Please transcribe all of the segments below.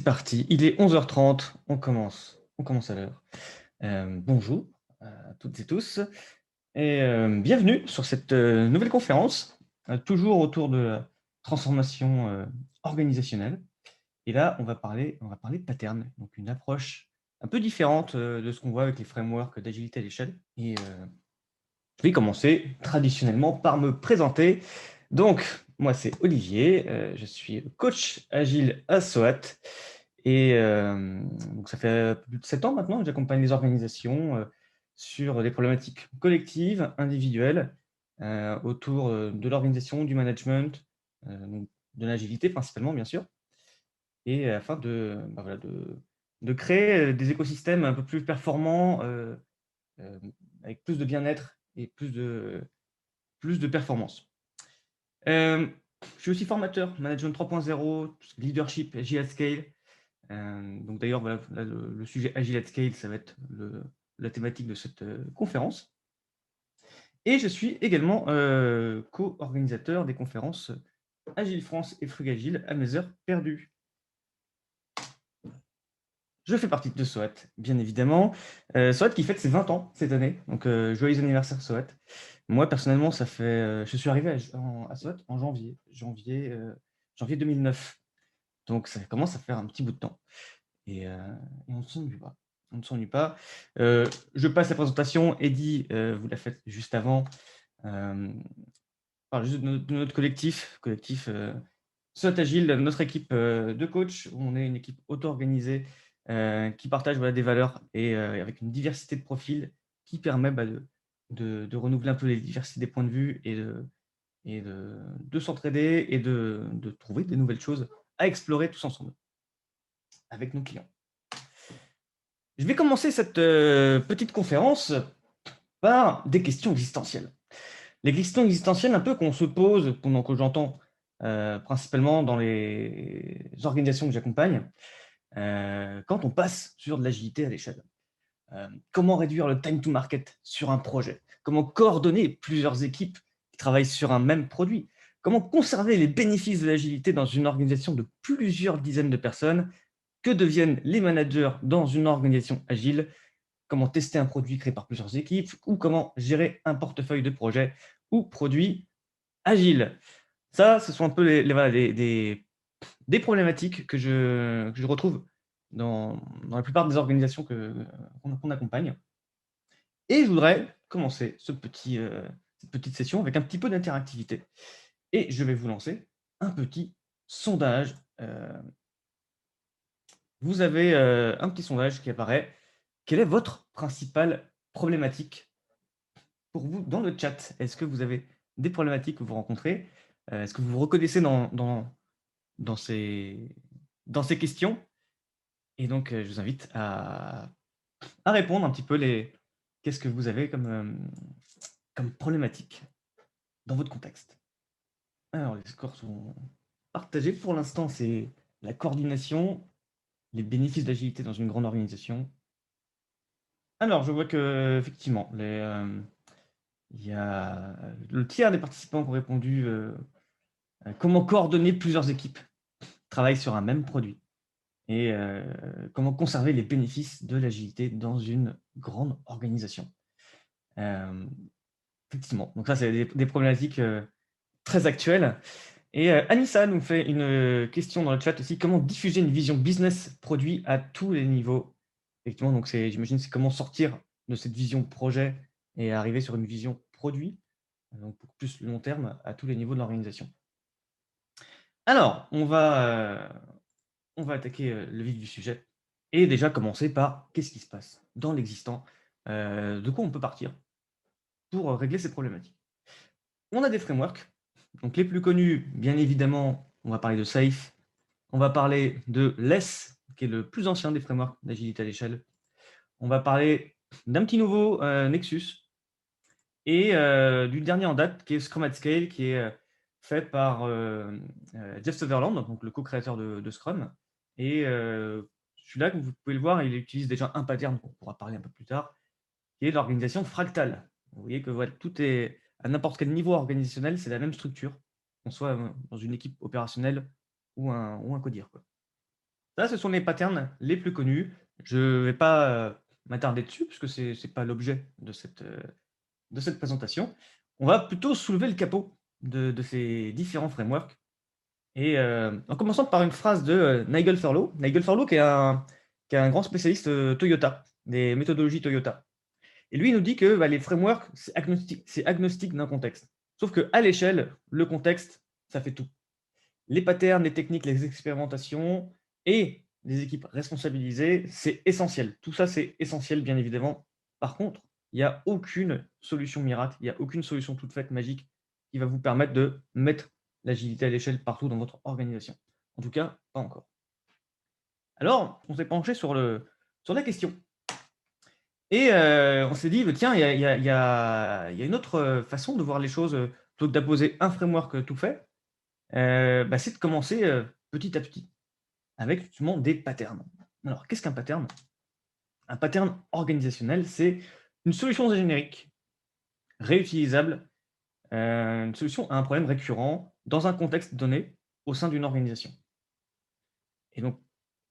parti. Il est 11h30. On commence. On commence à l'heure. Bonjour à toutes et tous et bienvenue sur cette nouvelle conférence, toujours autour de la transformation organisationnelle. Et là, on va parler de pattern, donc une approche un peu différente de ce qu'on voit avec les frameworks d'agilité à l'échelle. Et je vais commencer traditionnellement par me présenter. Donc, moi, c'est Olivier, je suis coach agile à SOAT et donc ça fait plus de 7 ans maintenant que j'accompagne les organisations sur des problématiques collectives, individuelles, autour de l'organisation, du management, donc de l'agilité principalement, bien sûr, et afin voilà, de créer des écosystèmes un peu plus performants, euh, avec plus de bien-être et plus de performance. Je suis aussi formateur, management 3.0, leadership, agile at scale. Donc d'ailleurs, voilà, là, le sujet agile at scale, ça va être la thématique de cette conférence. Et je suis également co-organisateur des conférences Agile France et Frugagile à mes heures perdues. Je fais partie de SOAT, bien évidemment. SOAT qui fête ses 20 ans cette année, donc joyeux anniversaire SOAT. Moi, personnellement, je suis arrivé à SOAT en janvier 2009. Donc ça commence à faire un petit bout de temps. Et on ne s'ennuie pas. On ne s'ennuie pas. Je passe la présentation. Eddy, vous la faites juste avant. Parle juste de notre collectif SOAT Agile, notre équipe de coach. On est une équipe auto-organisée qui partage voilà, des valeurs et avec une diversité de profils qui permet de renouveler un peu les diversités des points de vue et de s'entraider et de trouver des nouvelles choses à explorer tous ensemble avec nos clients. Je vais commencer cette petite conférence par des questions existentielles. Les questions existentielles un peu qu'on se pose, que j'entends principalement dans les organisations que j'accompagne, quand on passe sur de l'agilité à l'échelle. Comment réduire le time to market sur un projet? Comment coordonner plusieurs équipes qui travaillent sur un même produit? Comment conserver les bénéfices de l'agilité dans une organisation de plusieurs dizaines de personnes? Que deviennent les managers dans une organisation agile? Comment tester un produit créé par plusieurs équipes ou comment gérer un portefeuille de projets ou produits agiles. Ça, ce sont un peu voilà, des problématiques que je retrouve dans la plupart des organisations qu'on accompagne. Et je voudrais commencer cette petite session avec un petit peu d'interactivité. Et je vais vous lancer un petit sondage. Vous avez un petit sondage qui apparaît. Quelle est votre principale problématique pour vous dans le chat? Est-ce que vous avez des problématiques que vous rencontrez? Est-ce que vous vous reconnaissez dans ces questions? Et donc, je vous invite à répondre un petit peu qu'est-ce que vous avez comme problématique dans votre contexte? Alors, les scores sont partagés. Pour l'instant, c'est la coordination, les bénéfices d'agilité dans une grande organisation. Alors, je vois qu'effectivement, il y a le tiers des participants qui ont répondu comment coordonner plusieurs équipes qui travaillent sur un même produit et comment conserver les bénéfices de l'agilité dans une grande organisation. Euh, Effectivement, donc ça, c'est des problématiques très actuelles. Et Anissa nous fait une question dans le chat aussi, comment diffuser une vision business produit à tous les niveaux? Effectivement, donc j'imagine c'est comment sortir de cette vision projet et arriver sur une vision produit, donc pour plus long terme à tous les niveaux de l'organisation. Alors, on va attaquer le vif du sujet et déjà commencer par qu'est-ce qui se passe dans l'existant, de quoi on peut partir pour régler ces problématiques. On a des frameworks, donc les plus connus, bien évidemment, on va parler de SAFe, on va parler de LESS, qui est le plus ancien des frameworks d'agilité à l'échelle. On va parler d'un petit nouveau Nexus et du dernier en date qui est Scrum at Scale, qui est fait par Jeff Sutherland, donc le co-créateur de Scrum. Et celui-là, comme vous pouvez le voir, il utilise déjà un pattern qu'on pourra parler un peu plus tard, qui est l'organisation fractale. Vous voyez que voilà, tout est à n'importe quel niveau organisationnel, c'est la même structure, qu'on soit dans une équipe opérationnelle ou un codir, quoi. Ça, ce sont les patterns les plus connus. Je ne vais pas m'attarder dessus, puisque ce n'est pas l'objet de cette présentation. On va plutôt soulever le capot de ces différents frameworks. Et en commençant par une phrase de Nigel Farlow. Nigel Farlow qui est un grand spécialiste Toyota, des méthodologies Toyota. Et lui, il nous dit que bah, les frameworks, c'est agnostique d'un contexte. Sauf qu'à l'échelle, le contexte, ça fait tout. Les patterns, les techniques, les expérimentations et les équipes responsabilisées, c'est essentiel. Tout ça, c'est essentiel, bien évidemment. Par contre, il n'y a aucune solution miracle, il n'y a aucune solution toute faite magique qui va vous permettre de mettre l'agilité à l'échelle partout dans votre organisation. En tout cas, pas encore. Alors, on s'est penché sur la question. Et on s'est dit, bah, tiens, il y a une autre façon de voir les choses, plutôt que d'apposer un framework tout fait, bah, c'est de commencer petit à petit avec justement des patterns. Alors, qu'est-ce qu'un pattern? Un pattern organisationnel, c'est une solution générique, réutilisable, une solution à un problème récurrent dans un contexte donné au sein d'une organisation. Et donc,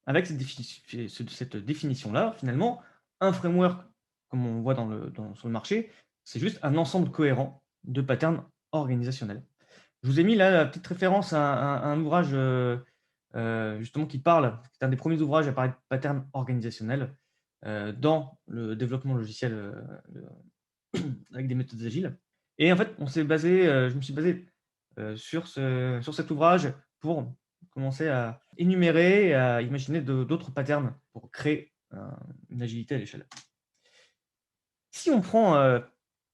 avec cette définition-là, finalement, un framework, comme on voit sur le marché, c'est juste un ensemble cohérent de patterns organisationnels. Je vous ai mis là la petite référence à un ouvrage justement qui parle, c'est un des premiers ouvrages à parler de patterns organisationnels dans le développement logiciel avec des méthodes agiles. Et en fait, je me suis basé sur cet ouvrage pour commencer à énumérer et à imaginer d'autres patterns pour créer une agilité à l'échelle. Si on prend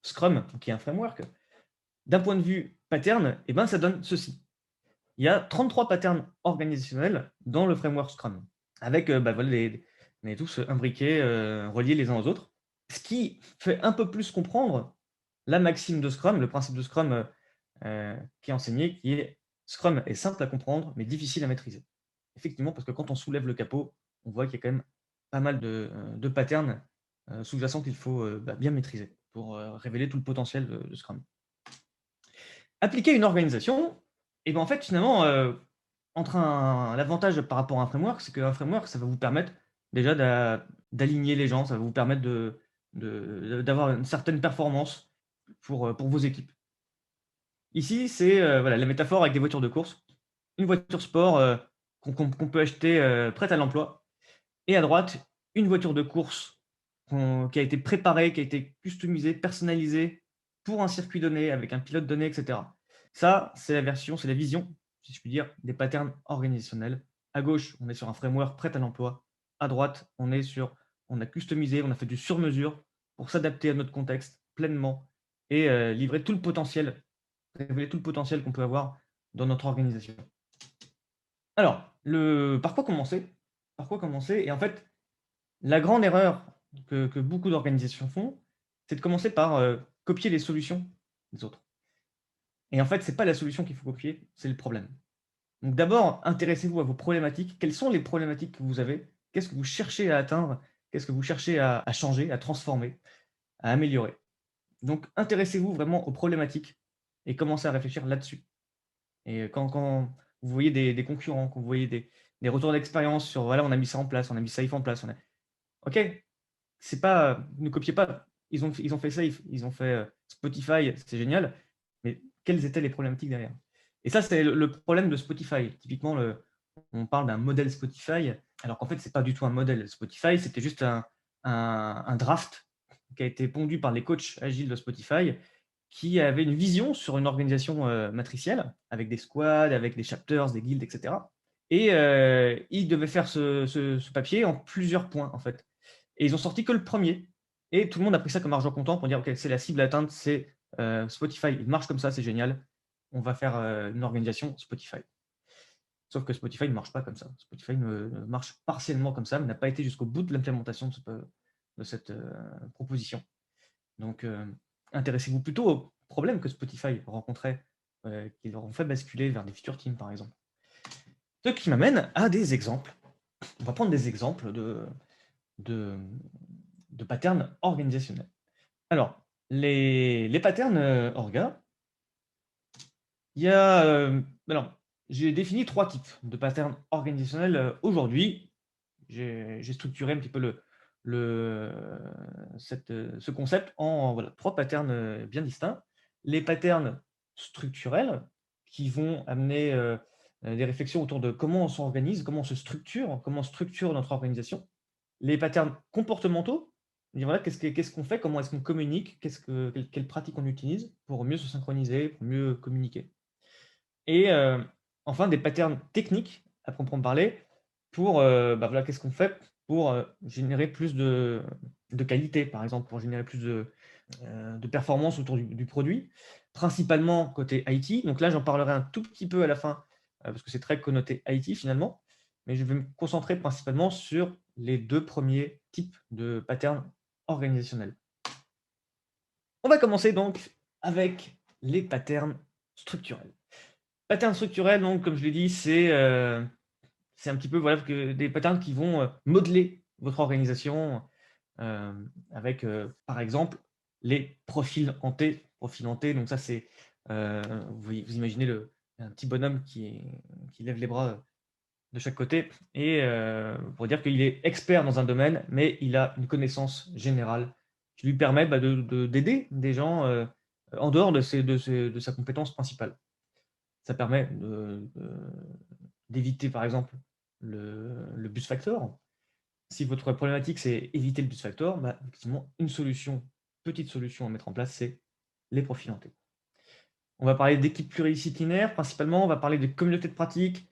Scrum, qui est un framework, d'un point de vue pattern, eh ben, ça donne ceci. Il y a 33 patterns organisationnels dans le framework Scrum, avec bah, voilà, on est tous imbriqués, reliés les uns aux autres. Ce qui fait un peu plus comprendre la maxime de Scrum, le principe de Scrum qui est enseigné, qui est Scrum est simple à comprendre, mais difficile à maîtriser. Effectivement, parce que quand on soulève le capot, on voit qu'il y a quand même pas mal de patterns sous-jacents qu'il faut bah, bien maîtriser pour révéler tout le potentiel de Scrum. Appliquer une organisation, et ben en fait, finalement, l'avantage par rapport à un framework, c'est qu'un framework, ça va vous permettre déjà d'aligner les gens, ça va vous permettre d'avoir une certaine performance pour vos équipes. Ici, c'est voilà, la métaphore avec des voitures de course. Une voiture sport qu'on peut acheter prête à l'emploi. Et à droite, une voiture de course qui a été préparée, qui a été customisée, personnalisée pour un circuit donné, avec un pilote donné, etc. Ça, c'est la vision, si je puis dire, des patterns organisationnels. À gauche, on est sur un framework prêt à l'emploi. À droite, on a customisé, on a fait du sur-mesure pour s'adapter à notre contexte pleinement et livrer tout le potentiel, révéler tout le potentiel qu'on peut avoir dans notre organisation. Alors, par quoi commencer? Par quoi commencer? Et en fait, la grande erreur que beaucoup d'organisations font, c'est de commencer par copier les solutions des autres. Et en fait, ce n'est pas la solution qu'il faut copier, c'est le problème. Donc d'abord, intéressez-vous à vos problématiques. Quelles sont les problématiques que vous avez? Qu'est-ce que vous cherchez à atteindre? Qu'est-ce que vous cherchez à changer, à transformer, à améliorer? Donc intéressez-vous vraiment aux problématiques et commencez à réfléchir là-dessus. Et quand vous voyez des concurrents, quand vous voyez des retours d'expérience sur voilà, on a mis ça en place, on a mis ça en place, OK, c'est pas ne copiez pas. Ils ont fait Safe, ils ont fait Spotify, c'est génial, mais quelles étaient les problématiques derrière? Et ça, c'est le problème de Spotify. Typiquement, on parle d'un modèle Spotify, alors qu'en fait, c'est pas du tout un modèle. Spotify, c'était juste un draft qui a été pondu par les coachs agiles de Spotify, qui avait une vision sur une organisation matricielle, avec des squads, avec des chapters, des guildes, etc. Et ils devaient faire ce papier en plusieurs points, en fait. Et ils ont sorti que le premier. Et tout le monde a pris ça comme argent comptant pour dire, OK, c'est la cible atteinte, c'est Spotify, il marche comme ça, c'est génial. On va faire une organisation Spotify. Sauf que Spotify ne marche pas comme ça. Spotify marche partiellement comme ça, mais n'a pas été jusqu'au bout de l'implémentation de cette proposition. Donc, intéressez-vous plutôt aux problèmes que Spotify rencontrait, qui leur ont fait basculer vers des feature teams, par exemple. Ce qui m'amène à des exemples. On va prendre des exemples de, de patterns organisationnels. Alors, les patterns orga, il y a. Alors, J'ai défini 3 types de patterns organisationnels, aujourd'hui. J'ai structuré un petit peu le ce concept en voilà 3 patterns, bien distincts. Les patterns structurels qui vont amener, des réflexions autour de comment on s'organise, comment on se structure, comment on structure notre organisation. Les patterns comportementaux, dire voilà qu'est-ce qu'on fait, comment est-ce qu'on communique, quelles pratiques on utilise pour mieux se synchroniser, pour mieux communiquer. Et enfin des patterns techniques à proprement parler pour, bah, voilà, qu'est-ce qu'on fait pour, générer plus de qualité, par exemple, pour générer plus de performance autour du produit, principalement côté IT. Donc là, j'en parlerai un tout petit peu à la fin, parce que c'est très connoté IT finalement, mais je vais me concentrer principalement sur les 2 premiers types de patterns organisationnels. On va commencer donc avec les patterns structurels. Pattern structurel, donc comme je l'ai dit, c'est un petit peu voilà que des patterns qui vont, modeler votre organisation, avec, par exemple, les profils hantés, donc ça c'est, vous imaginez un petit bonhomme qui lève les bras, de chaque côté et pour dire qu'il est expert dans un domaine, mais il a une connaissance générale qui lui permet, bah, d'aider des gens, en dehors de sa compétence principale. Ça permet d'éviter, par exemple, le bus factor. Si votre problématique, c'est éviter le bus factor, bah, effectivement, petite solution à mettre en place, c'est les profils hantés. On va parler d'équipes pluridisciplinaires, principalement, on va parler de communautés de pratique,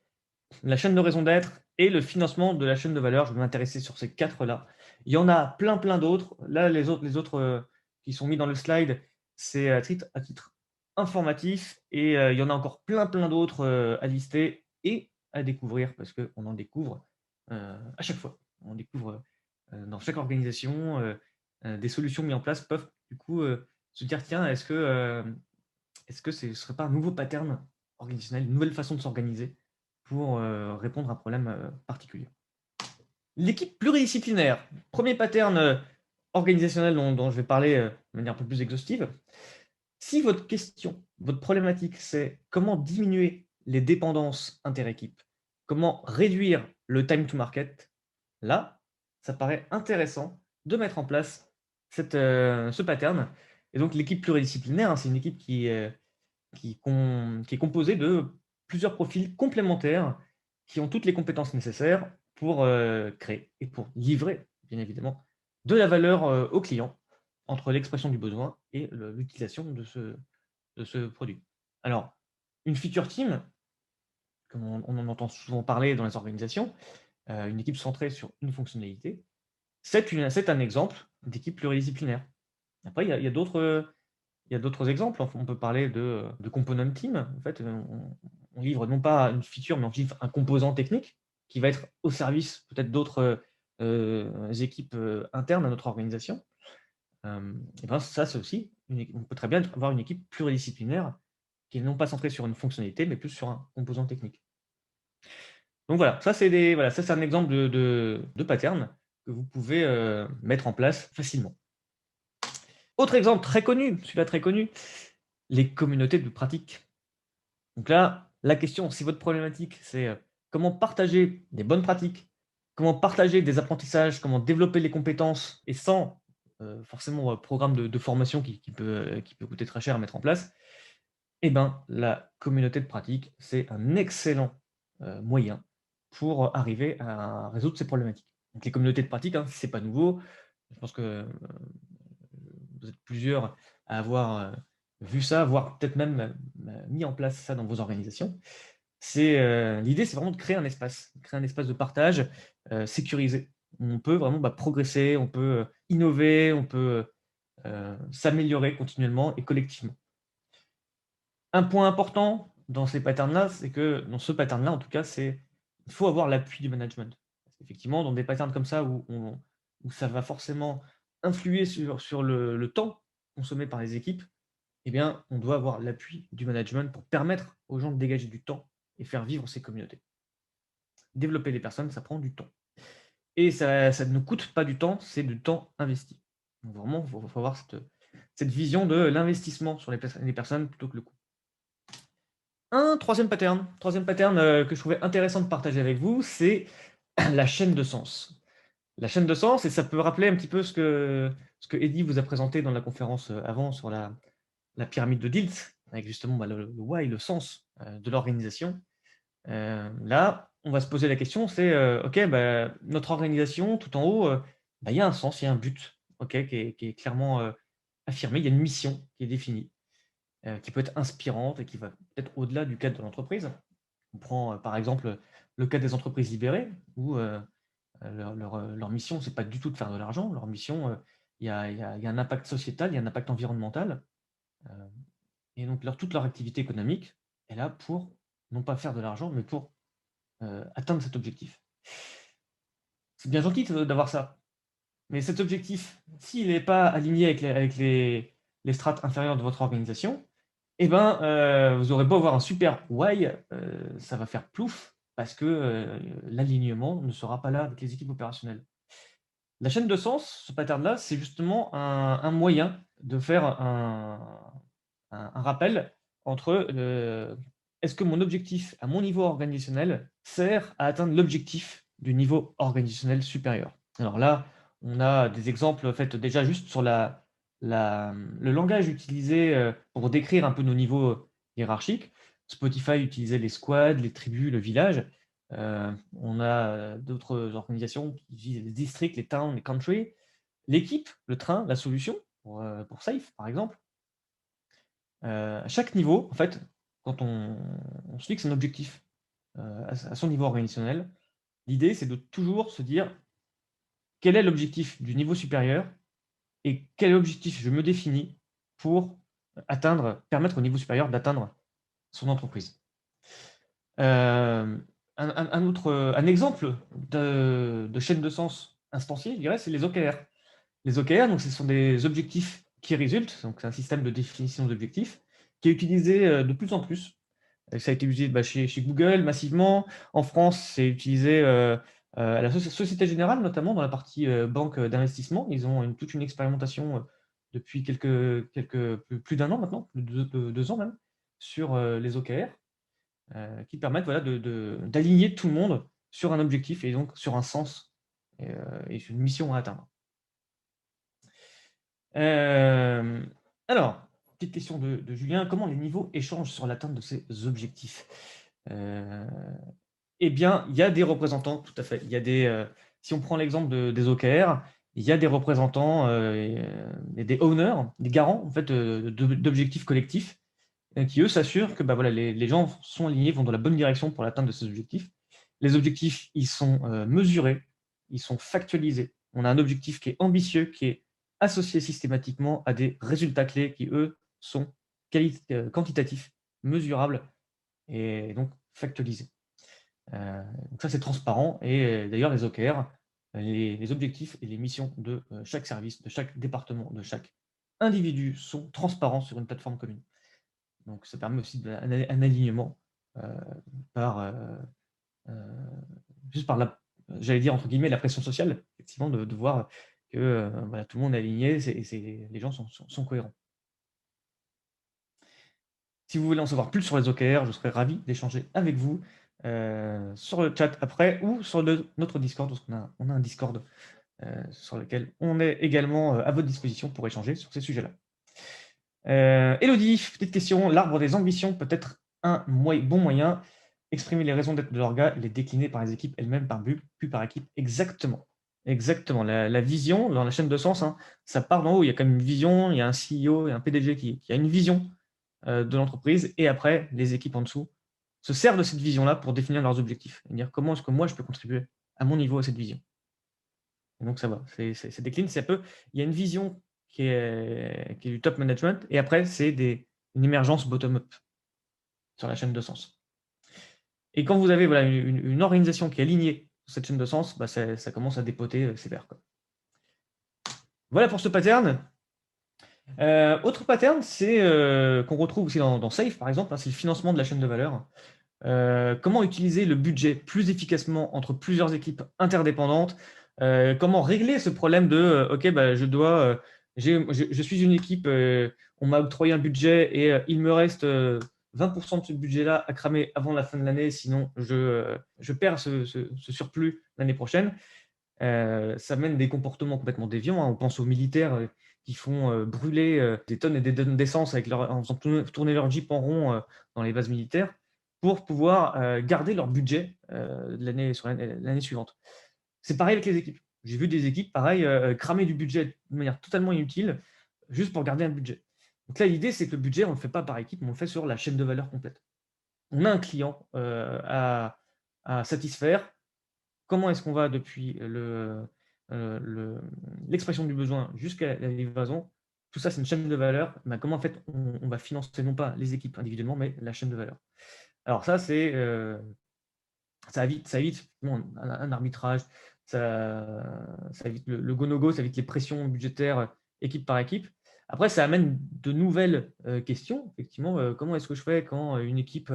la chaîne de raison d'être et le financement de la chaîne de valeur. Je vais m'intéresser sur ces 4 là. Il y en a plein, plein d'autres. Là, les autres, qui sont mis dans le slide, c'est à titre informatif et il y en a encore plein, plein d'autres, à lister et à découvrir parce qu'on en découvre, à chaque fois. On découvre, dans chaque organisation, des solutions mises en place peuvent du coup, se dire: «Tiens, est-ce que ce serait pas un nouveau pattern organisationnel, une nouvelle façon de s'organiser pour, répondre à un problème, particulier. L'équipe pluridisciplinaire, premier pattern, organisationnel dont je vais parler, de manière un peu plus exhaustive. Si votre question, votre problématique, c'est comment diminuer les dépendances interéquipes, comment réduire le time to market, là, ça paraît intéressant de mettre en place ce pattern et donc l'équipe pluridisciplinaire, hein, c'est une équipe qui est composé de plusieurs profils complémentaires qui ont toutes les compétences nécessaires pour, créer et pour livrer, bien évidemment, de la valeur, au client, entre l'expression du besoin et l'utilisation de ce produit. Alors, une feature team, comme on en entend souvent parler dans les organisations, une équipe centrée sur une fonctionnalité, c'est un exemple d'équipe pluridisciplinaire. Après, il y a d'autres exemples. Enfin, on peut parler de component team. En fait, on livre non pas une feature, mais on livre un composant technique qui va être au service peut-être d'autres, équipes, internes à notre organisation. Et ben, ça, c'est aussi on peut très bien avoir une équipe pluridisciplinaire qui est non pas centrée sur une fonctionnalité, mais plus sur un composant technique. Donc voilà, ça c'est un exemple de pattern que vous pouvez, mettre en place facilement. Autre exemple très connu, celui-là très connu, les communautés de pratique. Donc là, la question, si votre problématique, c'est, comment partager des bonnes pratiques, comment partager des apprentissages, comment développer les compétences et sans, forcément, programme de formation qui peut coûter très cher à mettre en place, eh ben, la communauté de pratique, c'est un excellent, moyen pour arriver à résoudre ces problématiques. Donc les communautés de pratique, hein, c'est pas nouveau. Je pense que, vous êtes plusieurs à avoir, vu ça, voire peut-être même, mis en place ça dans vos organisations. L'idée, c'est vraiment de créer un espace de partage, sécurisé. On peut vraiment, bah, progresser, on peut, innover, on peut, s'améliorer continuellement et collectivement. Un point important dans ces patterns-là, c'est que dans ce pattern-là, en tout cas, il faut avoir l'appui du management. Effectivement, dans des patterns comme ça où ça va forcément influer sur le temps consommé par les équipes, eh bien, on doit avoir l'appui du management pour permettre aux gens de dégager du temps et faire vivre ces communautés. Développer des personnes, ça prend du temps et ça ne coûte pas du temps, c'est du temps investi. Donc vraiment, il faut avoir cette vision de l'investissement sur les personnes plutôt que le coût. Un troisième pattern que je trouvais intéressant de partager avec vous, c'est la chaîne de sens. La chaîne de sens, et ça peut rappeler un petit peu ce que Eddy vous a présenté dans la conférence avant sur la pyramide de Dilt, avec justement le why, le sens de l'organisation. Là, on va se poser la question, c'est OK, notre organisation, tout en haut, il y a un sens, il y a un but, OK, qui est clairement affirmé, il y a une mission qui est définie, qui peut être inspirante et qui va peut-être au-delà du cadre de l'entreprise. On prend par exemple le cas des entreprises libérées, où leur mission, c'est pas du tout de faire de l'argent. Leur mission, il y a un impact sociétal, il y a un impact environnemental. euh, et donc, toute leur activité économique est là pour, non pas faire de l'argent, mais pour atteindre cet objectif. C'est bien gentil d'avoir ça, mais cet objectif, s'il n'est pas aligné avec les strates inférieures de votre organisation, eh ben, vous aurez beau avoir un super why, ça va faire plouf parce que l'alignement ne sera pas là avec les équipes opérationnelles. La chaîne de sens, ce pattern-là, c'est justement un moyen de faire un rappel entre est-ce que mon objectif à mon niveau organisationnel sert à atteindre l'objectif du niveau organisationnel supérieur. Alors là, on a des exemples en fait, déjà juste sur le langage utilisé pour décrire un peu nos niveaux hiérarchiques. Spotify utilisait les squads, les tribus, le village. On a d'autres organisations qui utilisent les districts, les towns, les countries. L'équipe, le train, la solution, pour Safe, par exemple. À chaque niveau, en fait, quand on se fixe un objectif à son niveau organisationnel, l'idée, c'est de toujours se dire quel est l'objectif du niveau supérieur et quel objectif je me définis pour permettre au niveau supérieur d'atteindre son entreprise. Un exemple de chaîne de sens instanciée, je dirais, c'est les OKR. Les OKR, donc, ce sont des objectifs qui résultent, donc c'est un système de définition d'objectifs qui est utilisé de plus en plus. Ça a été utilisé chez Google massivement. En France, c'est utilisé à la Société Générale, notamment dans la partie banque d'investissement. Ils ont toute une expérimentation depuis plus d'un an maintenant, plus de 2 ans même, sur les OKR, qui permettent voilà, d'aligner tout le monde sur un objectif et donc sur un sens et sur une mission à atteindre. Euh, alors, petite question de Julien, comment les niveaux échangent sur l'atteinte de ces objectifs? Eh bien, il y a des représentants, tout à fait. Si on prend l'exemple des OKR, il y a des représentants et des owners, des garants en fait, d'objectifs collectifs, qui eux s'assurent que voilà, les gens sont alignés, vont dans la bonne direction pour l'atteinte de ces objectifs. Les objectifs, ils sont mesurés, ils sont factualisés. On a un objectif qui est ambitieux, qui est associé systématiquement à des résultats clés qui, eux, sont quantitatifs, mesurables et donc factualisés. Donc ça, c'est transparent. Et d'ailleurs, les OKR, les objectifs et les missions de chaque service, de chaque département, de chaque individu sont transparents sur une plateforme commune. Donc ça permet aussi un alignement juste par j'allais dire entre guillemets, la pression sociale, effectivement, de voir que voilà, tout le monde est aligné et les gens sont cohérents. Si vous voulez en savoir plus sur les OKR, je serais ravi d'échanger avec vous sur le chat après ou sur notre Discord, parce qu'on a un Discord sur lequel on est également à votre disposition pour échanger sur ces sujets-là. Elodie, petite question. L'arbre des ambitions peut être un bon moyen. Exprimer les raisons d'être de l'orga, les décliner par les équipes elles-mêmes, par but, puis par équipe. Exactement. Exactement. La vision, dans la chaîne de sens, hein, ça part d'en haut. Il y a quand même une vision, il y a un CEO et un PDG qui a une vision de l'entreprise. Et après, les équipes en dessous se servent de cette vision-là pour définir leurs objectifs. Et dire comment est-ce que moi, je peux contribuer à mon niveau à cette vision. Et donc, ça va. C'est décline. Il y a une vision qui est du top management. Et après, c'est une émergence bottom-up sur la chaîne de sens. Et quand vous avez voilà, une organisation qui est alignée sur cette chaîne de sens, ça commence à dépoter sévère. Quoi. Voilà pour ce pattern. Autre pattern, c'est qu'on retrouve aussi dans Safe, par exemple, hein, c'est le financement de la chaîne de valeur. Comment utiliser le budget plus efficacement entre plusieurs équipes interdépendantes. Comment régler ce problème de OK, je suis une équipe, on m'a octroyé un budget et il me reste 20% de ce budget-là à cramer avant la fin de l'année, sinon je perds ce surplus l'année prochaine. Ça mène des comportements complètement déviants, hein. On pense aux militaires qui font brûler des tonnes et des tonnes d'essence en faisant tourner leur Jeep en rond dans les bases militaires pour pouvoir garder leur budget l'année suivante. C'est pareil avec les équipes. J'ai vu des équipes, pareil, cramer du budget de manière totalement inutile, juste pour garder un budget. Donc là, l'idée, c'est que le budget, on ne le fait pas par équipe, mais on le fait sur la chaîne de valeur complète. On a un client à satisfaire. Comment est-ce qu'on va depuis l'expression du besoin jusqu'à la livraison? Tout ça, c'est une chaîne de valeur. Ben, comment en fait on va financer non pas les équipes individuellement, mais la chaîne de valeur? Alors ça, ça évite effectivement un arbitrage, ça évite le go, no go, ça évite les pressions budgétaires équipe par équipe. Après, ça amène de nouvelles questions. Effectivement, comment est-ce que je fais quand une équipe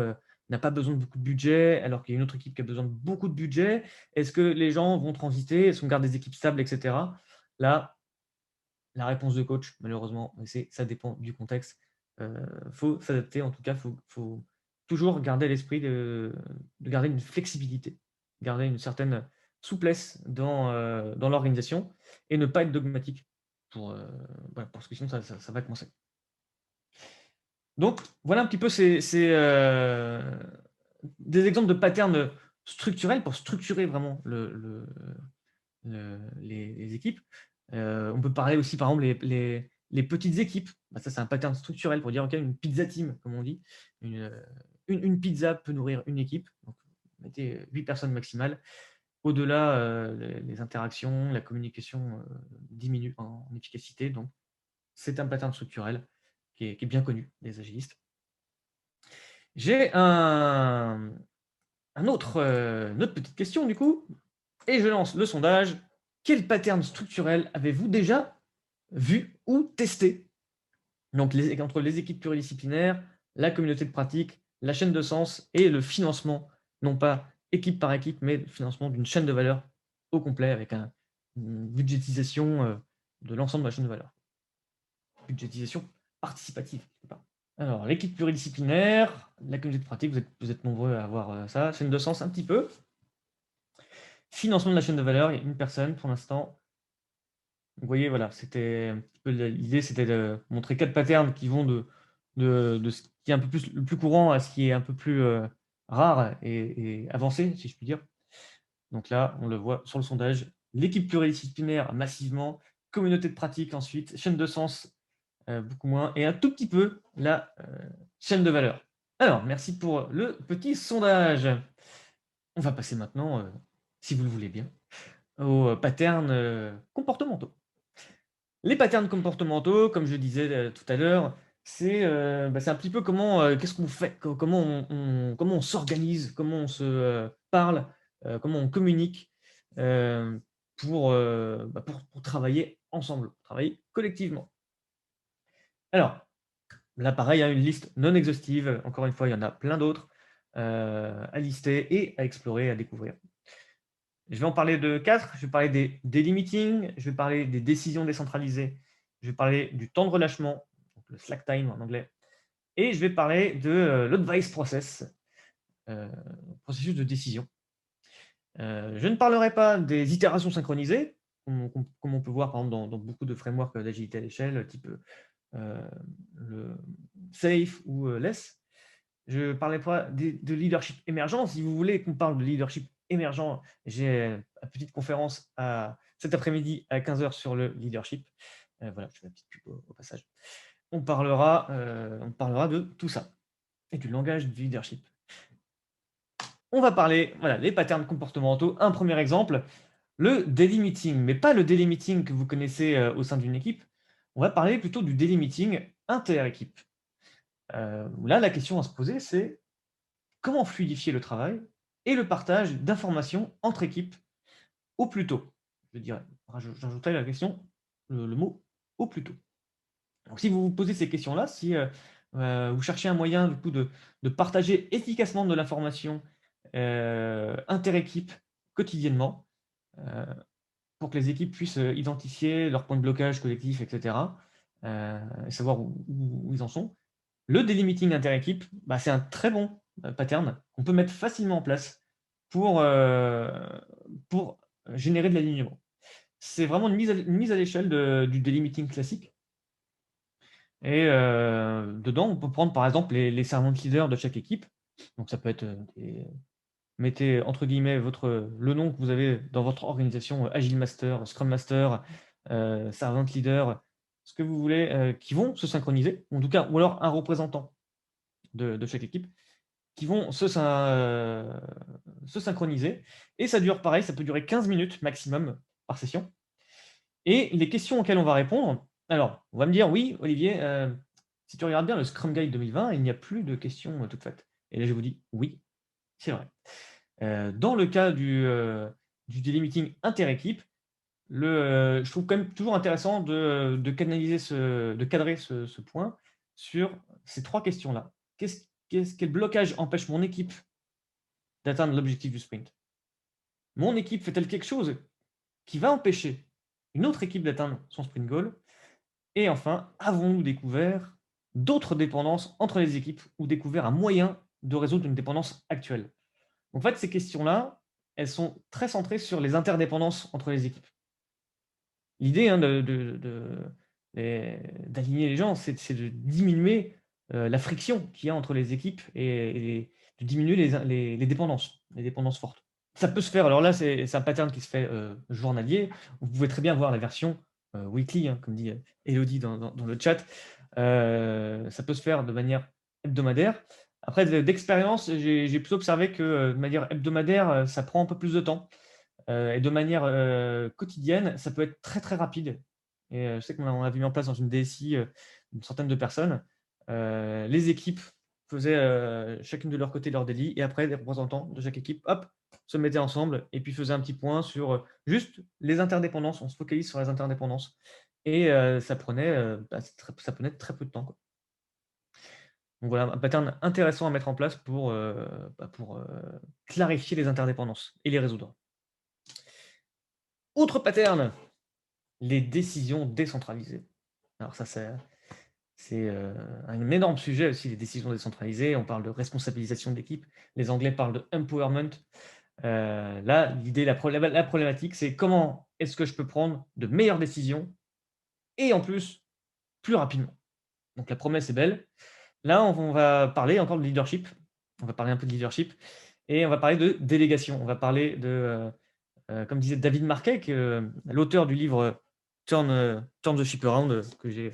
n'a pas besoin de beaucoup de budget, alors qu'il y a une autre équipe qui a besoin de beaucoup de budget? Est-ce que les gens vont transiter? Est-ce qu'on garde des équipes stables, etc. Là, la réponse de coach, malheureusement, ça dépend du contexte. Faut s'adapter, en tout cas, faut toujours garder à l'esprit de garder une flexibilité, garder une certaine souplesse dans l'organisation et ne pas être dogmatique voilà, parce que sinon ça va commencer. Donc voilà un petit peu des exemples de patterns structurels pour structurer vraiment les équipes. On peut parler aussi, par exemple, les petites équipes. Bah, ça, c'est un pattern structurel pour dire, OK, une pizza team, comme on dit. Une pizza peut nourrir une équipe. Donc, mettez 8 personnes maximales. Au-delà, les interactions, la communication diminue en efficacité. Donc, c'est un pattern structurel qui est bien connu des agilistes. J'ai une autre petite question, du coup, et je lance le sondage. Quel pattern structurel avez-vous déjà vu ou testé? Donc, entre les équipes pluridisciplinaires, la communauté de pratique, la chaîne de sens et le financement, non pas équipe par équipe, mais le financement d'une chaîne de valeur au complet avec une budgétisation de l'ensemble de la chaîne de valeur. Budgétisation participative, quelque part. Alors, l'équipe pluridisciplinaire, la communauté de pratique, vous êtes nombreux à avoir ça. Chaîne de sens, un petit peu. Financement de la chaîne de valeur, il y a une personne pour l'instant. Vous voyez, voilà, c'était un petit peu l'idée, c'était de montrer 4 patterns qui vont de ce qui est un peu plus le plus courant à ce qui est un peu plus rare et avancé, si je puis dire. Donc là, on le voit sur le sondage, l'équipe pluridisciplinaire massivement, communauté de pratique ensuite, chaîne de sens beaucoup moins, et un tout petit peu la chaîne de valeur. Alors, merci pour le petit sondage. On va passer maintenant, si vous le voulez bien, aux patterns comportementaux. Les patterns comportementaux, comme je disais tout à l'heure, c'est un petit peu qu'est-ce qu'on fait, comment on s'organise, comment on se parle, comment on communique euh, pour travailler ensemble, travailler collectivement. Alors, là, pareil, hein, une liste non exhaustive. Encore une fois, il y en a plein d'autres à lister et à explorer, à découvrir. Je vais en parler de 4. Je vais parler des daily meetings, je vais parler des décisions décentralisées, je vais parler du temps de relâchement, donc le slack time en anglais, et je vais parler de l'advice process, processus de décision. Je ne parlerai pas des itérations synchronisées, comme on peut voir par exemple dans beaucoup de frameworks d'agilité à l'échelle, type le SAFe ou LESS. Je ne parlais pas de leadership émergent. Si vous voulez qu'on parle de leadership émergent, j'ai une petite conférence cet après-midi à 15h sur le leadership. Voilà, je fais une petite pub au passage. On parlera de tout ça et du langage du leadership. On va parler, voilà, les patterns comportementaux. Un premier exemple, le daily meeting, mais pas le daily meeting que vous connaissez au sein d'une équipe. On va parler plutôt du daily meeting inter-équipe. Là, la question à se poser, c'est comment fluidifier le travail et le partage d'informations entre équipes au plus tôt. Je dirais, j'ajouterai la question, le mot au plus tôt. Donc, si vous vous posez ces questions-là, si vous cherchez un moyen du coup de partager efficacement de l'information inter-équipe quotidiennement, pour que les équipes puissent identifier leurs points de blocage collectif, etc., et savoir où ils en sont, le daily meeting interéquipe, c'est un très bon pattern qu'on peut mettre facilement en place pour, générer de l'alignement. C'est vraiment une mise à l'échelle du daily meeting classique et dedans, on peut prendre par exemple les servant leaders de chaque équipe. Donc ça peut être, mettez entre guillemets le nom que vous avez dans votre organisation, Agile Master, Scrum Master, Servant Leader, ce que vous voulez, qui vont se synchroniser, en tout cas, ou alors un représentant de chaque équipe, qui vont se synchroniser. Et ça dure pareil, ça peut durer 15 minutes maximum par session. Et les questions auxquelles on va répondre, alors, on va me dire, oui, Olivier, si tu regardes bien le Scrum Guide 2020, il n'y a plus de questions toutes faites. Et là, je vous dis, oui, c'est vrai. Dans le cas du daily meeting interéquipe, je trouve quand même toujours intéressant de cadrer ce point sur ces 3 questions-là. Quel blocage empêche mon équipe d'atteindre l'objectif du sprint? Mon équipe fait-elle quelque chose qui va empêcher une autre équipe d'atteindre son sprint goal? Et enfin, avons-nous découvert d'autres dépendances entre les équipes ou découvert un moyen de résoudre une dépendance actuelle? En fait, ces questions-là, elles sont très centrées sur les interdépendances entre les équipes. L'idée, hein, d'aligner les gens, c'est de diminuer, la friction qu'il y a entre les équipes et de diminuer les dépendances fortes. Ça peut se faire, alors là, c'est un pattern qui se fait, journalier. Vous pouvez très bien voir la version, weekly, hein, comme dit, Élodie dans le chat. Ça peut se faire de manière hebdomadaire. Après d'expérience, j'ai plutôt observé que, de manière hebdomadaire, ça prend un peu plus de temps. Et de manière, quotidienne, ça peut être très, très rapide et je sais qu'on avait mis en place dans une DSI, une centaine de personnes. Les équipes faisaient, chacune de leur côté leur daily et après les représentants de chaque équipe, hop, se mettaient ensemble et puis faisaient un petit point sur, juste les interdépendances. On se focalise sur les interdépendances et ça prenait très peu de temps, quoi. Donc voilà, un pattern intéressant à mettre en place pour clarifier les interdépendances et les résoudre. Autre pattern, les décisions décentralisées. Alors ça, c'est un énorme sujet aussi, les décisions décentralisées. On parle de responsabilisation de l'équipe. Les Anglais parlent de empowerment. Là, l'idée, la problématique, c'est comment est-ce que je peux prendre de meilleures décisions et en plus, plus rapidement. Donc la promesse est belle. Là, on va parler encore de leadership. On va parler un peu de leadership et on va parler de délégation. On va parler comme disait David Marquet, l'auteur du livre Turn the Ship Around, que j'ai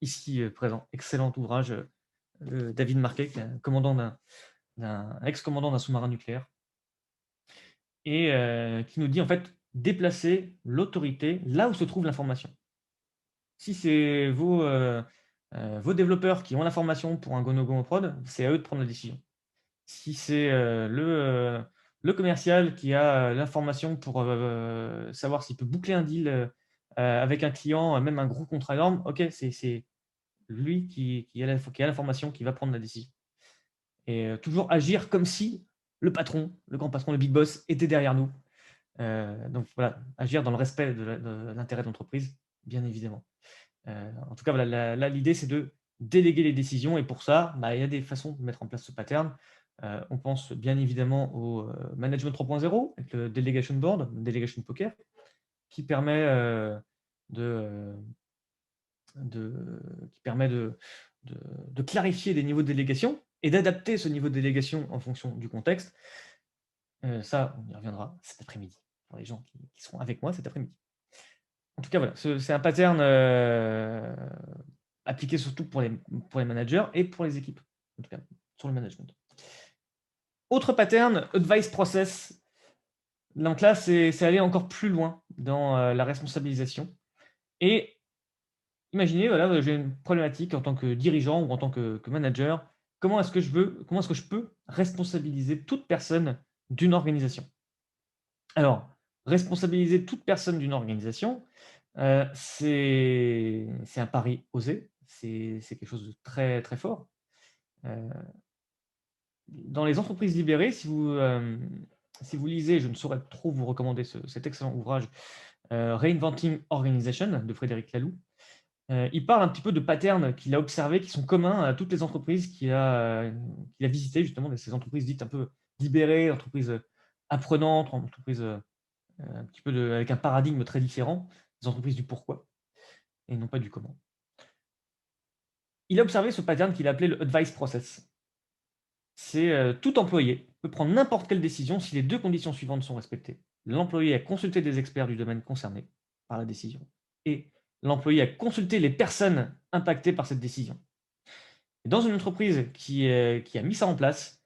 ici présent. Excellent ouvrage de David Marquet, qui est un ex-commandant d'un sous-marin nucléaire, et qui nous dit en fait déplacer l'autorité là où se trouve l'information. Si c'est vos développeurs qui ont l'information pour un go-no-go en prod, c'est à eux de prendre la décision. Si c'est le commercial qui a l'information pour savoir s'il peut boucler un deal avec un client, même un gros contrat énorme, ok, c'est lui qui a l'information qui va prendre la décision. Et toujours agir comme si le patron, le grand patron, le big boss était derrière nous. Donc voilà, agir dans le respect de l'intérêt de l'entreprise, bien évidemment. En tout cas, voilà, là, l'idée, c'est de déléguer les décisions et pour ça, il y a des façons de mettre en place ce pattern. On pense bien évidemment au management 3.0 avec le delegation board, delegation poker, qui permet de clarifier des niveaux de délégation et d'adapter ce niveau de délégation en fonction du contexte. Ça, on y reviendra cet après-midi pour les gens qui seront avec moi cet après-midi. En tout cas, voilà, c'est un pattern appliqué surtout pour les managers et pour les équipes, en tout cas, sur le management. Autre pattern, advice process. Donc là, c'est aller encore plus loin dans la responsabilisation. Et imaginez, voilà, j'ai une problématique en tant que dirigeant ou en tant que manager. Comment est-ce que je peux responsabiliser toute personne d'une organisation? Alors, responsabiliser toute personne d'une organisation, c'est un pari osé, c'est quelque chose de très, très fort. Heu, dans les entreprises libérées, si vous lisez, je ne saurais trop vous recommander cet excellent ouvrage, Reinventing Organization de Frédéric Laloux. il parle un petit peu de patterns qu'il a observés, qui sont communs à toutes les entreprises qu'il a visitées, justement, ces entreprises dites un peu libérées, entreprises apprenantes, entreprises un petit peu avec un paradigme très différent, des entreprises du pourquoi et non pas du comment. Il a observé ce pattern qu'il a appelé le advice process. C'est tout employé peut prendre n'importe quelle décision si les deux conditions suivantes sont respectées. L'employé a consulté des experts du domaine concerné par la décision et l'employé a consulté les personnes impactées par cette décision. Et dans une entreprise qui a mis ça en place,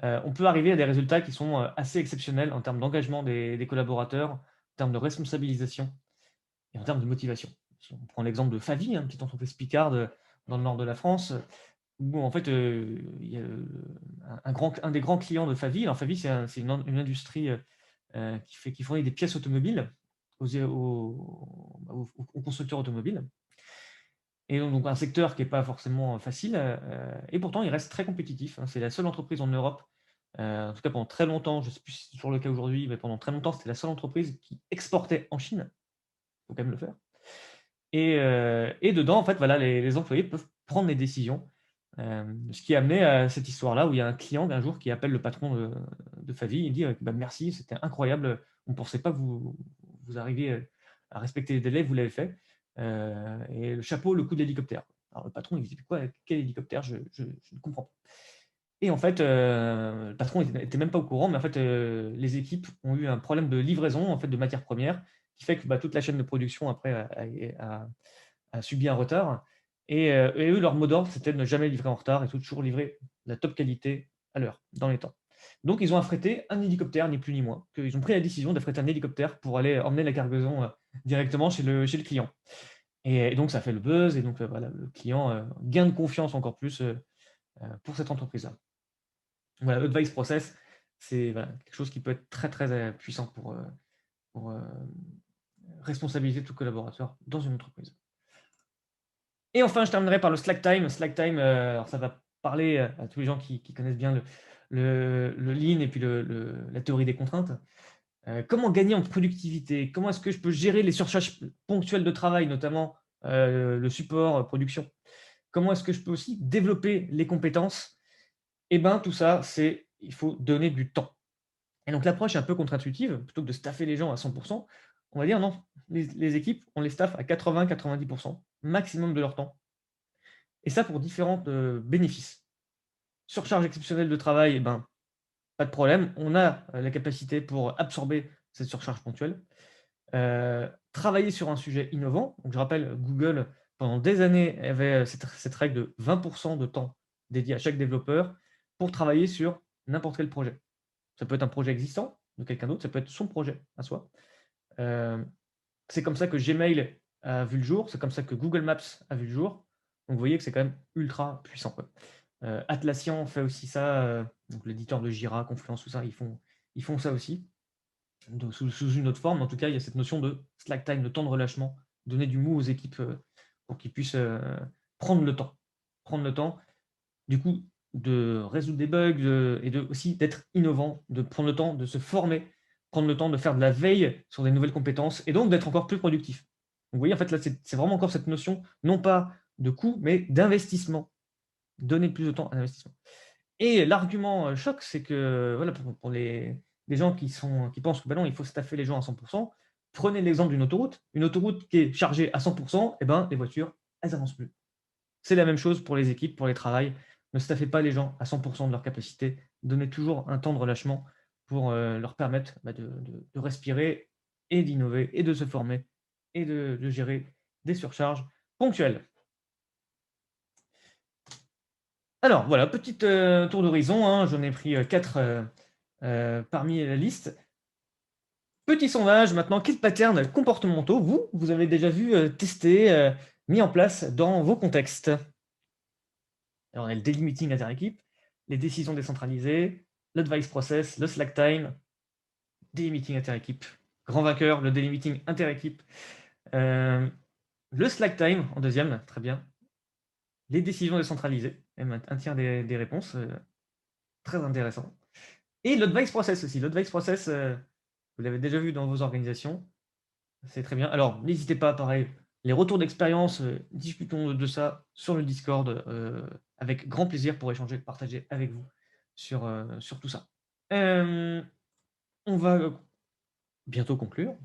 on peut arriver à des résultats qui sont assez exceptionnels en termes d'engagement des collaborateurs, en termes de responsabilisation et en termes de motivation. Si on prend l'exemple de Favi, hein, une petite entreprise picarde dans le nord de la France, où en fait, il y a, un des grands clients de Favi. Alors Favi, c'est une industrie, qui fournit des pièces automobiles aux constructeurs automobiles et donc un secteur qui est pas forcément facile, et pourtant il reste très compétitif, hein. C'est la seule entreprise en Europe, en tout cas pendant très longtemps, je ne sais plus si c'est toujours le cas aujourd'hui, mais pendant très longtemps, c'était la seule entreprise qui exportait en Chine. Il faut quand même le faire. Et dedans, en fait, voilà, les employés peuvent prendre des décisions. Ce qui a amené à cette histoire-là où il y a un client un jour qui appelle le patron de Favi. Il dit bah, merci, c'était incroyable. On ne pensait pas que vous arriviez à respecter les délais, vous l'avez fait. Et le chapeau, le coup de l'hélicoptère. Alors le patron, il dit quoi, quel hélicoptère, je ne comprends pas. Et en fait, le patron n'était même pas au courant, mais en fait, les équipes ont eu un problème de livraison en fait, de matières premières qui fait que bah, toute la chaîne de production après a subi un retard. Et eux, leur mot d'ordre, c'était de ne jamais livrer en retard et toujours livrer la top qualité à l'heure, dans les temps. Donc, ils ont affrété un hélicoptère, ni plus ni moins. Ils ont pris la décision d'affréter un hélicoptère pour aller emmener la cargaison directement chez le client. Et donc, ça fait le buzz. Et donc, voilà, le client gain de confiance encore plus pour cette entreprise-là. Voilà, advice process, c'est voilà, quelque chose qui peut être très, très puissant pour responsabiliser tout collaborateur dans une entreprise. Et enfin, je terminerai par le Slack Time. Slack Time, alors ça va parler à tous les gens qui connaissent bien le Lean et puis la théorie des contraintes. Comment gagner en productivité? Comment est-ce que je peux gérer les surcharges ponctuelles de travail, notamment le support, production? Comment est-ce que je peux aussi développer les compétences? Eh bien, tout ça, il faut donner du temps. Et donc l'approche est un peu contre-intuitive. Plutôt que de staffer les gens à 100%, on va dire non, les équipes, on les staffe à 80-90% maximum de leur temps. Et ça pour différents bénéfices. Surcharge exceptionnelle de travail, eh ben, pas de problème. On a la capacité pour absorber cette surcharge ponctuelle. Travailler sur un sujet innovant. Donc, je rappelle, Google, pendant des années, avait cette règle de 20% de temps dédié à chaque développeur pour travailler sur n'importe quel projet. Ça peut être un projet existant de quelqu'un d'autre, ça peut être son projet à soi. C'est comme ça que Gmail a vu le jour, c'est comme ça que Google Maps a vu le jour. Donc vous voyez que c'est quand même ultra puissant, quoi. Atlassian fait aussi ça, donc l'éditeur de Jira, Confluence, tout ça, ils font ça aussi, donc sous une autre forme. En tout cas, il y a cette notion de slack time, de temps de relâchement, donner du mou aux équipes pour qu'ils puissent prendre le temps. Prendre le temps, du coup, de résoudre des bugs et aussi d'être innovant, de prendre le temps de se former, prendre le temps de faire de la veille sur des nouvelles compétences et donc d'être encore plus productif. Donc, vous voyez, en fait, là, c'est vraiment encore cette notion, non pas de coût, mais d'investissement. Donner plus de temps à l'investissement. Et l'argument choc, c'est que voilà, pour les gens qui pensent que bah non, il faut staffer les gens à 100%, prenez l'exemple d'une autoroute. Une autoroute qui est chargée à 100%, et ben, les voitures, elles avancent plus. C'est la même chose pour les équipes, pour les travails. Ne staffez pas les gens à 100% de leur capacité. Donnez toujours un temps de relâchement pour leur permettre bah, de respirer et d'innover et de se former et de gérer des surcharges ponctuelles. Alors voilà, petit tour d'horizon, hein, j'en ai pris 4 parmi la liste. Petit sondage maintenant, quels patterns comportementaux vous avez déjà vu tester, mis en place dans vos contextes? Alors on a le daily meeting inter-équipe, les décisions décentralisées, l'advice process, le slack time, daily meeting inter-équipe. Grand vainqueur, le daily meeting inter-équipe. Le slack time en deuxième, très bien. Les décisions décentralisées, même un tiers des réponses, très intéressant. Et l'advice process aussi. L'advice process, vous l'avez déjà vu dans vos organisations. C'est très bien. Alors, n'hésitez pas, pareil, les retours d'expérience, discutons de ça sur le Discord, avec grand plaisir pour échanger, partager avec vous sur tout ça. On va bientôt conclure.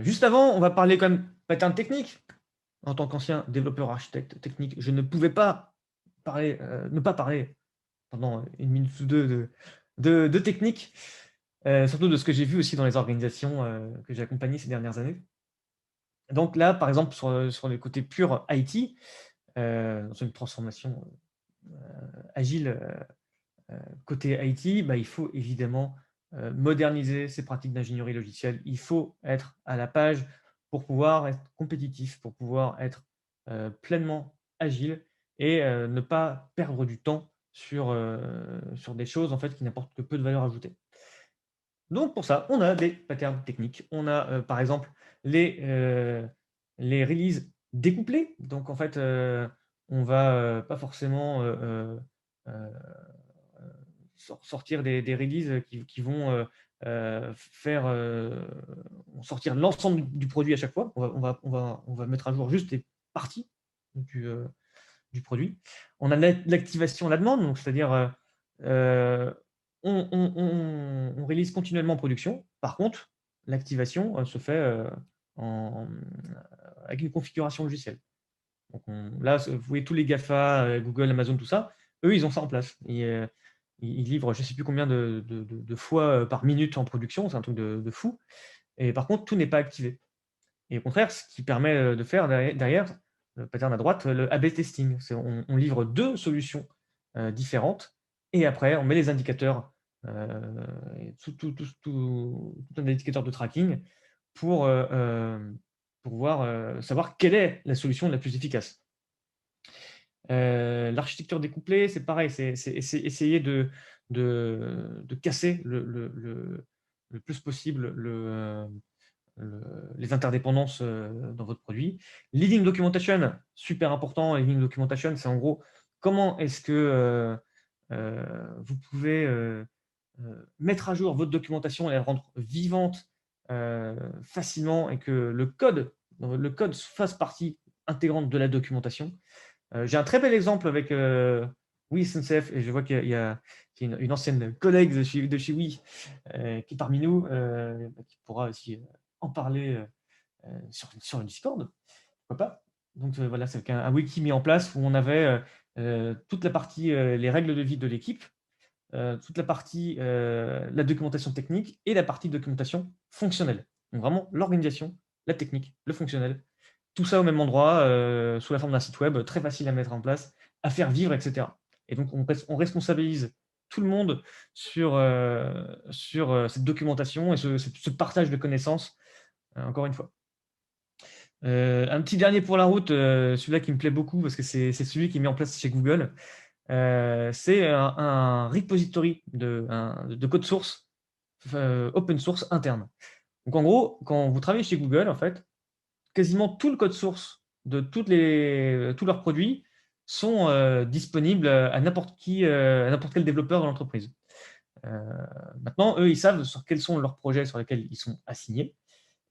Juste avant, on va parler quand même pattern technique. En tant qu'ancien développeur architecte technique, je ne pouvais pas ne pas parler pendant une minute ou deux de technique, surtout de ce que j'ai vu aussi dans les organisations que j'ai accompagnées ces dernières années. Donc là, par exemple, sur les côtés purs IT, dans une transformation agile côté IT, bah, il faut évidemment moderniser ses pratiques d'ingénierie logicielle. Il faut être à la page pour pouvoir être compétitif, pour pouvoir être pleinement agile et ne pas perdre du temps sur des choses en fait, qui n'apportent que peu de valeur ajoutée. Donc pour ça, on a des patterns techniques. On a par exemple les releases découplées. Donc en fait, on va pas forcément sortir des releases qui vont faire sortir l'ensemble du produit à chaque fois. On va mettre à jour juste des parties du, euh, du produit. On a l'activation à la demande, donc c'est-à-dire on release continuellement en production. Par contre, l'activation se fait en, avec une configuration logicielle. Donc là, vous voyez tous les GAFA, Google, Amazon, tout ça, eux, ils ont ça en place. Ils livrent je ne sais plus combien de fois par minute en production, c'est un truc de fou. Et par contre, tout n'est pas activé. Et au contraire, ce qui permet de faire derrière, le pattern à droite, le A/B testing. On livre deux solutions différentes et après, on met les indicateurs, et tout un indicateur de tracking pour, voir, savoir quelle est la solution la plus efficace. L'architecture découplée, c'est pareil, c'est essayer de casser le plus possible les interdépendances dans votre produit. Leading documentation, super important. Leading documentation, c'est en gros comment est-ce que vous pouvez mettre à jour votre documentation et la rendre vivante facilement et que le code fasse partie intégrante de la documentation. J'ai un très bel exemple avec Oui SNCF et je vois qu'il y a une ancienne collègue de chez Oui qui est parmi nous, qui pourra aussi en parler sur le Discord, pourquoi pas. Donc voilà, c'est un wiki mis en place où on avait toute la partie, les règles de vie de l'équipe, toute la partie, la documentation technique et la partie documentation fonctionnelle. Donc vraiment l'organisation, la technique, le fonctionnel, tout ça au même endroit, sous la forme d'un site web, très facile à mettre en place, à faire vivre, et cetera. Et donc on responsabilise tout le monde sur cette documentation et ce partage de connaissances, encore une fois. Un petit dernier pour la route, celui-là qui me plaît beaucoup parce que c'est celui qui est mis en place chez Google. C'est un repository de code source open source interne. Donc en gros, quand vous travaillez chez Google, en fait, quasiment tout le code source de tous leurs produits sont disponibles à n'importe qui, à n'importe quel développeur dans l'entreprise. Maintenant, eux, ils savent sur quels sont leurs projets sur lesquels ils sont assignés.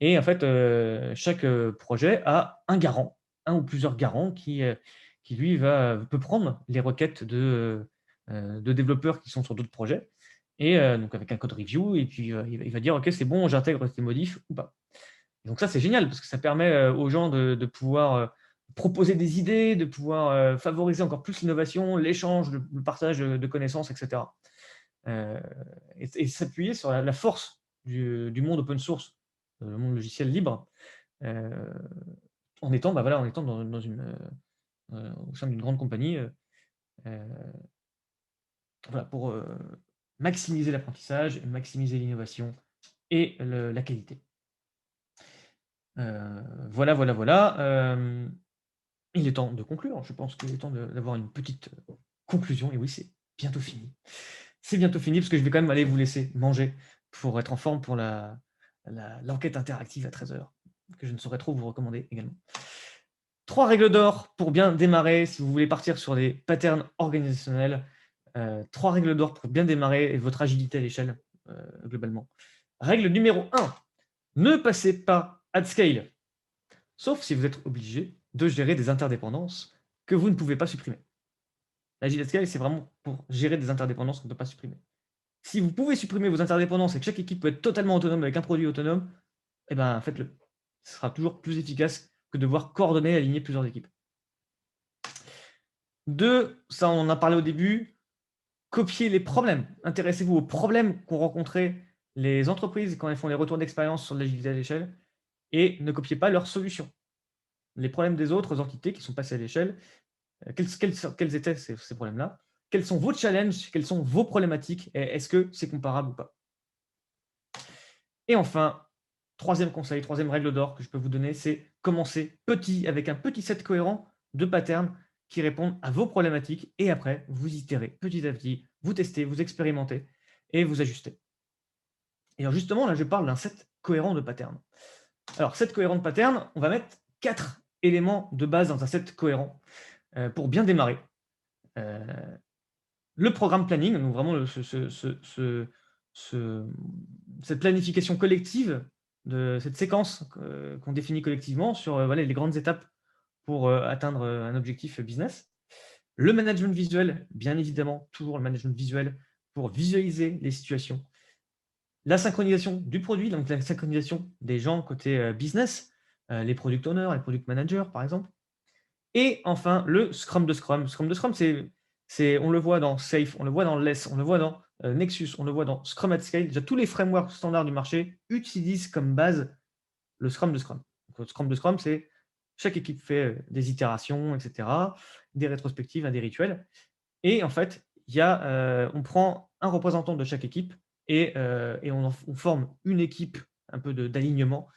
Et en fait, chaque projet a un garant, un ou plusieurs garants qui lui peut prendre les requêtes de développeurs qui sont sur d'autres projets et donc avec un code review et puis il va dire: «OK, c'est bon, j'intègre ces modifs ou pas». Donc ça, c'est génial parce que ça permet aux gens de pouvoir proposer des idées, de pouvoir favoriser encore plus l'innovation, l'échange, le partage de connaissances, et cetera. Heu et s'appuyer sur la force du monde open source, le monde logiciel libre, heu, en étant, bah, voilà, en étant dans au sein d'une grande compagnie, heu, voilà, pour maximiser l'apprentissage, maximiser l'innovation et la qualité. Voilà, voilà, voilà, il est temps de conclure. Je pense qu'il est temps d'avoir une petite conclusion et oui, c'est bientôt fini. C'est bientôt fini parce que je vais quand même aller vous laisser manger pour être en forme pour l'enquête interactive à 13h, que je ne saurais trop vous recommander également. 3 règles d'or pour bien démarrer si vous voulez partir sur des patterns organisationnels. 3 règles d'or pour bien démarrer et votre agilité à l'échelle, globalement. Règle numéro 1, ne passez pas at scale. sauf si vous êtes obligé de gérer des interdépendances que vous ne pouvez pas supprimer. L'agile at scale, c'est vraiment pour gérer des interdépendances qu'on ne peut pas supprimer. Si vous pouvez supprimer vos interdépendances et que chaque équipe peut être totalement autonome avec un produit autonome, eh ben, faites-le. Ce sera toujours plus efficace que de devoir coordonner et aligner plusieurs équipes. 2, ça on en a parlé au début, copier les problèmes. Intéressez-vous aux problèmes qu'ont rencontrés les entreprises quand elles font les retours d'expérience sur l'agilité à l'échelle et ne copiez pas leurs solutions. Les problèmes des autres entités qui sont passées à l'échelle, quels étaient ces problèmes-là? Quels sont vos challenges? Quelles sont vos problématiques? Et est-ce que c'est comparable ou pas? Et enfin, troisième conseil, troisième règle d'or que je peux vous donner, c'est commencer petit, avec un petit set cohérent de patterns qui répondent à vos problématiques et après, vous itérez petit à petit, vous testez, vous expérimentez et vous ajustez. Et alors justement, là, je parle d'un set cohérent de patterns. Alors, set cohérent de patterns, on va mettre 4 éléments de base dans un set cohérent pour bien démarrer. Euh, le programme planning, donc vraiment cette planification collective, de cette séquence qu'on définit collectivement sur voilà, les grandes étapes pour atteindre un objectif business. Le management visuel, bien évidemment, toujours le management visuel pour visualiser les situations. La synchronisation du produit, donc la synchronisation des gens côté business, les product owners, les product managers, par exemple. Et enfin, le Scrum de Scrum. Scrum de Scrum, on le voit dans Safe, on le voit dans Less, on le voit dans Nexus, on le voit dans Scrum at Scale. Déjà, tous les frameworks standards du marché utilisent comme base le Scrum de Scrum. Donc, le Scrum de Scrum, c'est chaque équipe fait des itérations, etc., des rétrospectives, des rituels. Et en fait, on prend un représentant de chaque équipe et on forme une équipe un peu d'alignement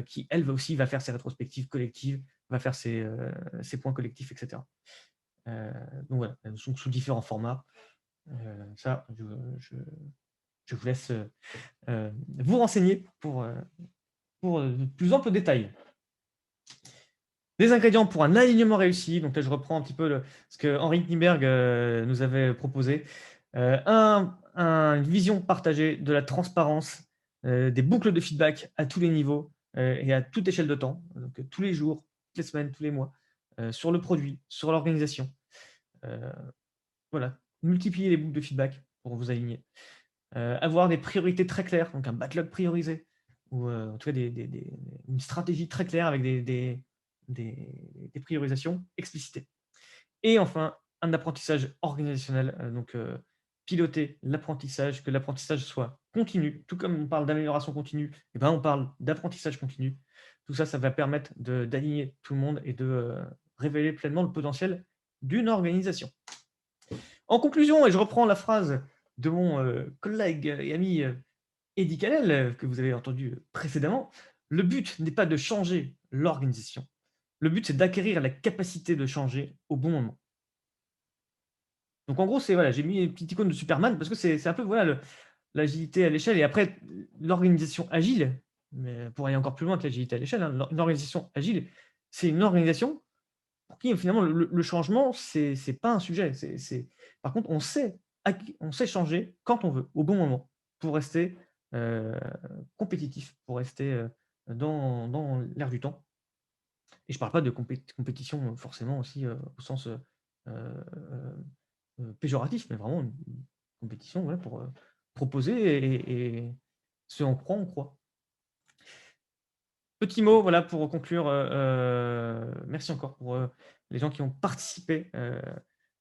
qui, elle aussi, va faire ses rétrospectives collectives, va faire ses points collectifs, etc. Donc voilà, elles sont sous différents formats. Ça, je vous laisse vous renseigner pour de plus amples détails. Des ingrédients pour un alignement réussi. Donc là, je reprends un petit peu ce que Henrik Nieberg nous avait proposé. Une vision partagée de la transparence, des boucles de feedback à tous les niveaux et à toute échelle de temps, donc tous les jours, toutes les semaines, tous les mois, sur le produit, sur l'organisation. Voilà, multiplier les boucles de feedback pour vous aligner. Avoir des priorités très claires, donc un backlog priorisé, ou en tout cas une stratégie très claire avec des priorisations explicitées. Et enfin, un apprentissage organisationnel, donc piloter l'apprentissage, que l'apprentissage soit continu, tout comme on parle d'amélioration continue, et ben on parle d'apprentissage continu. Tout ça, ça va permettre d'aligner tout le monde et de révéler pleinement le potentiel d'une organisation. En conclusion, et je reprends la phrase de mon collègue et ami Eddy Calel, que vous avez entendu précédemment, le but n'est pas de changer l'organisation. Le but, c'est d'acquérir la capacité de changer au bon moment. Donc en gros, c'est voilà, j'ai mis une petite icône de Superman parce que c'est un peu voilà l'agilité à l'échelle et après l'organisation agile, mais pour aller encore plus loin que l'agilité à l'échelle, hein, une organisation agile, c'est une organisation pour qui finalement le changement, c'est pas un sujet. Par contre, on sait changer quand on veut, au bon moment, pour rester euh, compétitif, pour rester dans l'air du temps. Et je ne parle pas de compétition forcément aussi au sens euh, péjoratif, mais vraiment une compétition ouais, pour proposer et ce en quoi on croit. Petit mot voilà, pour conclure. Merci encore pour les gens qui ont participé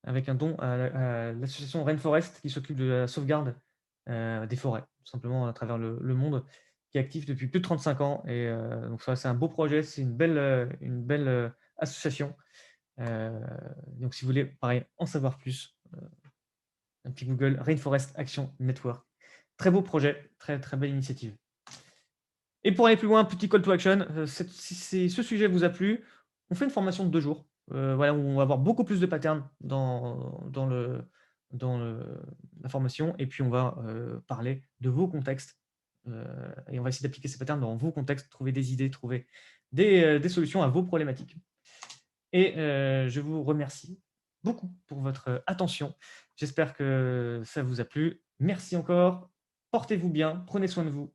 avec un don à l'association Rainforest qui s'occupe de la sauvegarde des forêts, tout simplement à travers le monde, qui est actif depuis plus de 35 ans. Et donc ça, c'est un beau projet, c'est une belle association. Donc si vous voulez, pareil, en savoir plus, un petit Google, Rainforest Action Network. Très beau projet, très, très belle initiative. Et pour aller plus loin, petit call to action, si ce sujet vous a plu, on fait une formation de 2 jours, voilà, où on va avoir beaucoup plus de patterns dans la formation et puis on va, parler de vos contextes, et on va essayer d'appliquer ces patterns dans vos contextes, trouver des idées, trouver des solutions à vos problématiques. Et je vous remercie beaucoup pour votre attention. J'espère que ça vous a plu. Merci encore, portez-vous bien, prenez soin de vous.